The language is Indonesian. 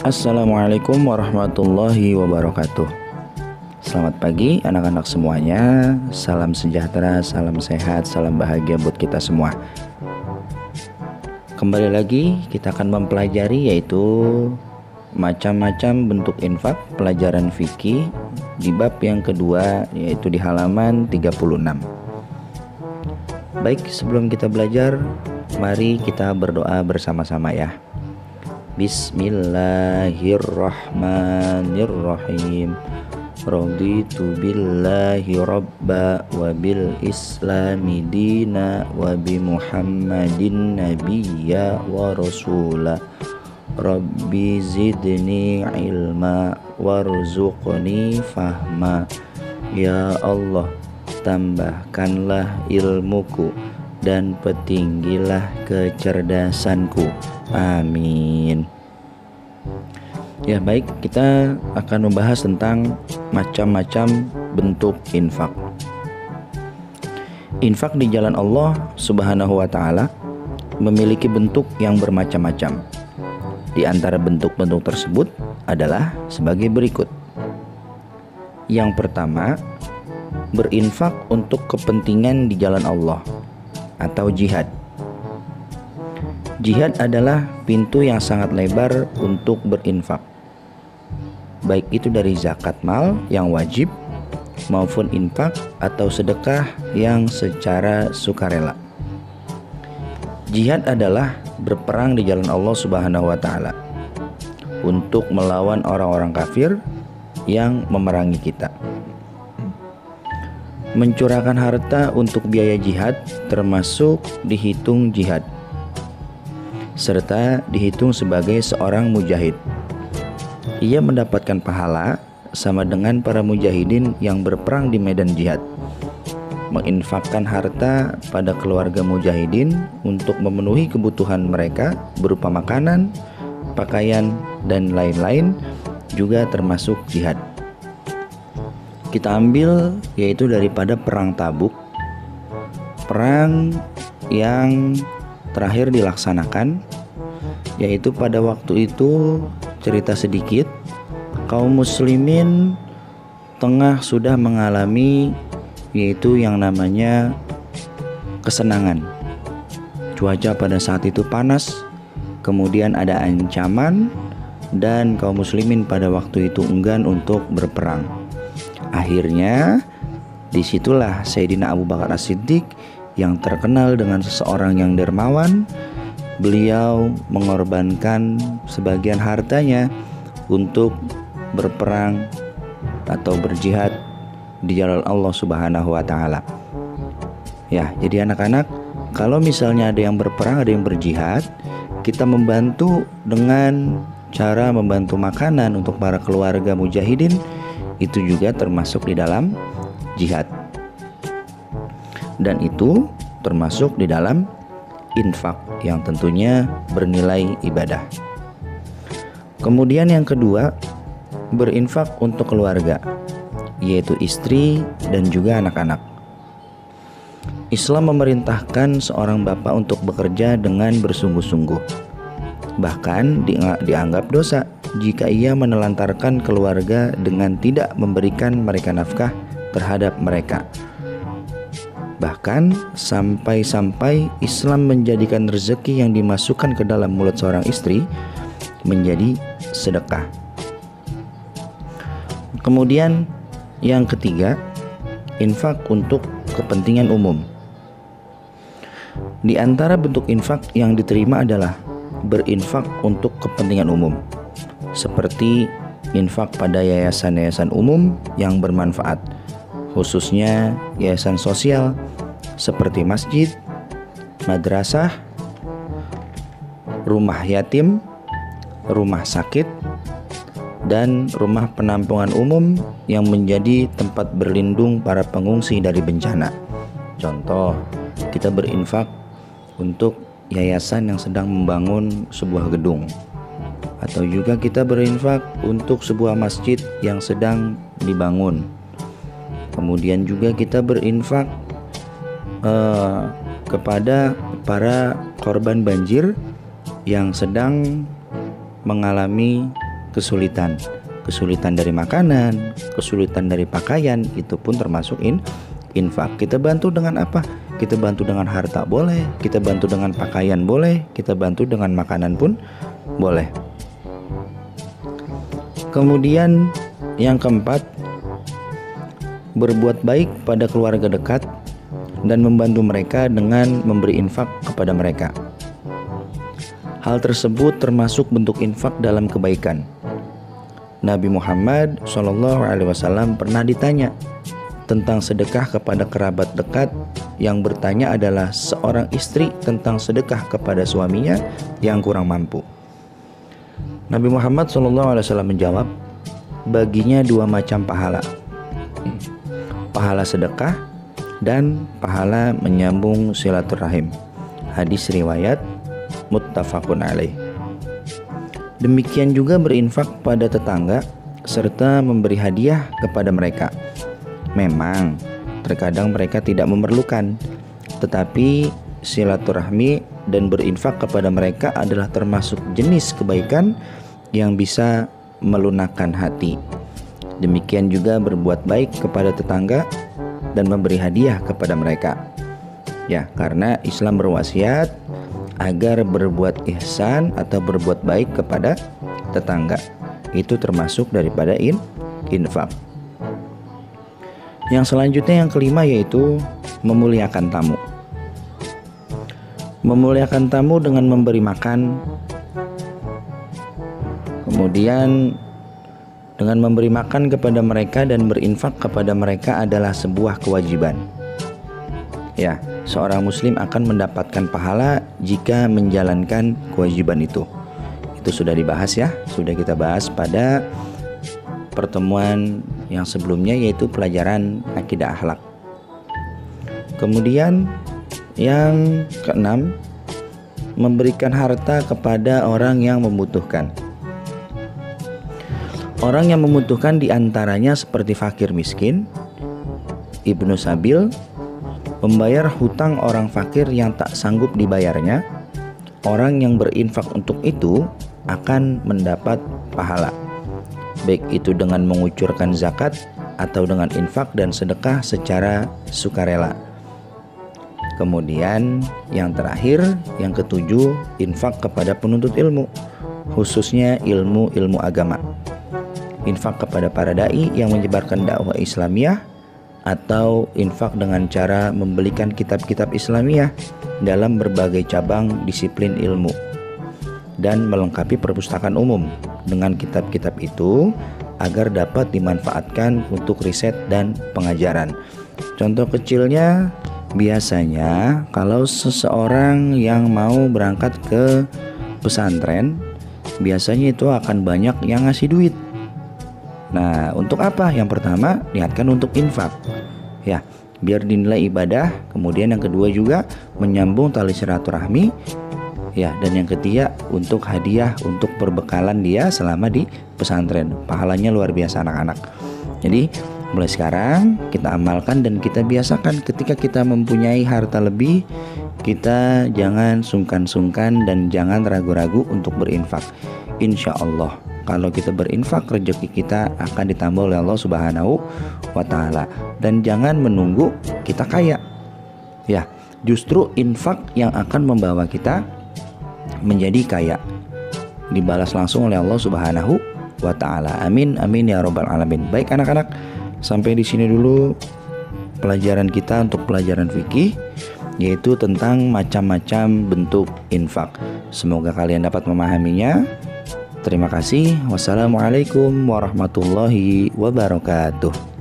Assalamualaikum warahmatullahi wabarakatuh. Selamat pagi anak-anak semuanya. Salam sejahtera, salam sehat, salam bahagia buat kita semua. Kembali lagi kita akan mempelajari yaitu macam-macam bentuk infak, pelajaran fikih di bab yang kedua, yaitu di halaman 36. Baik, sebelum kita belajar, mari kita berdoa bersama-sama ya. Bismillahirrahmanirrahim. Raditu billahi rabba wa bil islami dina wa bi muhammadin nabiyya wa rasula. Rabbi zidni ilma warzuqni fahma. Ya Allah, tambahkanlah ilmuku dan petinggilah kecerdasanku. Amin. Ya baik, kita akan membahas tentang macam-macam bentuk infak. Infak di jalan Allah Subhanahu wa ta'ala memiliki bentuk yang bermacam-macam. Di antara bentuk-bentuk tersebut adalah sebagai berikut. Yang pertama, berinfak untuk kepentingan di jalan Allah atau jihad. Jihad adalah pintu yang sangat lebar untuk berinfak, baik itu dari zakat mal yang wajib maupun infak atau sedekah yang secara sukarela. Jihad adalah berperang di jalan Allah Subhanahu wa ta'ala untuk melawan orang-orang kafir yang memerangi kita. Mencurahkan harta untuk biaya jihad termasuk dihitung jihad, serta dihitung sebagai seorang mujahid. Ia mendapatkan pahala sama dengan para mujahidin yang berperang di medan jihad. Menginfakkan harta pada keluarga mujahidin untuk memenuhi kebutuhan mereka berupa makanan, pakaian, dan lain-lain juga termasuk jihad. Kita ambil yaitu daripada perang Tabuk, perang yang terakhir dilaksanakan, yaitu pada waktu itu, cerita sedikit, kaum muslimin tengah sudah mengalami yaitu yang namanya kesenangan. Cuaca pada saat itu panas, kemudian ada ancaman, dan kaum muslimin pada waktu itu enggan untuk berperang. Akhirnya disitulah Sayyidina Abu Bakar As-Siddiq yang terkenal dengan seseorang yang dermawan. Beliau mengorbankan sebagian hartanya untuk berperang atau berjihad di jalan Allah Subhanahu wa ta'ala. Ya, jadi anak-anak, kalau misalnya ada yang berperang, ada yang berjihad, kita membantu dengan cara membantu makanan untuk para keluarga mujahidin, itu juga termasuk di dalam jihad. Dan itu termasuk di dalam infak yang tentunya bernilai ibadah. Kemudian yang kedua, berinfak untuk keluarga, yaitu istri dan juga anak-anak. Islam memerintahkan seorang bapak untuk bekerja dengan bersungguh-sungguh. Bahkan dianggap dosa jika ia menelantarkan keluarga dengan tidak memberikan mereka nafkah terhadap mereka. Bahkan sampai-sampai Islam menjadikan rezeki yang dimasukkan ke dalam mulut seorang istri menjadi sedekah. Kemudian yang ketiga, infak untuk kepentingan umum. Di antara bentuk infak yang diterima adalah berinfak untuk kepentingan umum, seperti infak pada yayasan-yayasan umum yang bermanfaat, khususnya yayasan sosial seperti masjid, madrasah, rumah yatim, rumah sakit, dan rumah penampungan umum yang menjadi tempat berlindung para pengungsi dari bencana. Contoh, kita berinfak untuk yayasan yang sedang membangun sebuah gedung, atau juga kita berinfak untuk sebuah masjid yang sedang dibangun. Kemudian juga kita berinfak kepada para korban banjir yang sedang mengalami kesulitan dari makanan, kesulitan dari pakaian, itu pun termasuk infak. Kita bantu dengan apa? Kita bantu dengan harta boleh, kita bantu dengan pakaian boleh, kita bantu dengan makanan pun boleh. Kemudian yang keempat, berbuat baik pada keluarga dekat dan membantu mereka dengan memberi infak kepada mereka. Hal tersebut termasuk bentuk infak dalam kebaikan. Nabi Muhammad SAW pernah ditanya tentang sedekah kepada kerabat dekat. Yang bertanya adalah seorang istri tentang sedekah kepada suaminya yang kurang mampu. Nabi Muhammad SAW menjawab, baginya dua macam pahala. Pahala sedekah dan pahala menyambung silaturahim. Hadis riwayat muttafaqun alaih. Demikian juga berinfak pada tetangga serta memberi hadiah kepada mereka. Memang terkadang mereka tidak memerlukan, tetapi silaturahmi dan berinfak kepada mereka adalah termasuk jenis kebaikan yang bisa melunakkan hati. Demikian juga berbuat baik kepada tetangga dan memberi hadiah kepada mereka. Ya, karena Islam berwasiat agar berbuat ihsan atau berbuat baik kepada tetangga. Itu termasuk daripada infak. Yang selanjutnya yang kelima yaitu memuliakan tamu. Memuliakan tamu dengan memberi makan. Kemudian dengan memberi makan kepada mereka dan berinfak kepada mereka adalah sebuah kewajiban. Ya, seorang muslim akan mendapatkan pahala jika menjalankan kewajiban itu. Itu sudah dibahas ya, sudah kita bahas pada pertemuan yang sebelumnya, yaitu pelajaran akidah akhlak. Kemudian yang keenam, memberikan harta kepada orang yang membutuhkan. Orang yang membutuhkan diantaranya seperti fakir miskin, ibnu sabil, membayar hutang orang fakir yang tak sanggup dibayarnya. Orang yang berinfak untuk itu akan mendapat pahala, baik itu dengan mengucurkan zakat atau dengan infak dan sedekah secara sukarela. Kemudian yang terakhir, yang ketujuh, infak kepada penuntut ilmu, khususnya ilmu agama. Infak kepada para dai yang menyebarkan dakwah Islamiyah, atau infak dengan cara membelikan kitab-kitab Islamiyah dalam berbagai cabang disiplin ilmu dan melengkapi perpustakaan umum dengan kitab-kitab itu agar dapat dimanfaatkan untuk riset dan pengajaran. Contoh kecilnya, biasanya kalau seseorang yang mau berangkat ke pesantren, biasanya itu akan banyak yang ngasih duit. Nah, untuk apa? Yang pertama, niatkan untuk infak. Ya, biar dinilai ibadah. Kemudian yang kedua juga menyambung tali silaturahmi. Ya, dan yang ketiga untuk hadiah untuk perbekalan dia selama di pesantren. Pahalanya luar biasa anak-anak. Jadi, mulai sekarang kita amalkan dan kita biasakan ketika kita mempunyai harta lebih, kita jangan sungkan-sungkan dan jangan ragu-ragu untuk berinfak. Insya Allah kalau kita berinfak, rezeki kita akan ditambah oleh Allah Subhanahu wa Ta'ala. Dan jangan menunggu kita kaya. Ya, justru infak yang akan membawa kita menjadi kaya, dibalas langsung oleh Allah Subhanahu wa Ta'ala. Amin amin ya rabbal alamin. Baik anak-anak, sampai di sini dulu pelajaran kita untuk pelajaran fikih, yaitu tentang macam-macam bentuk infak. Semoga kalian dapat memahaminya. Terima kasih. Wassalamualaikum warahmatullahi wabarakatuh.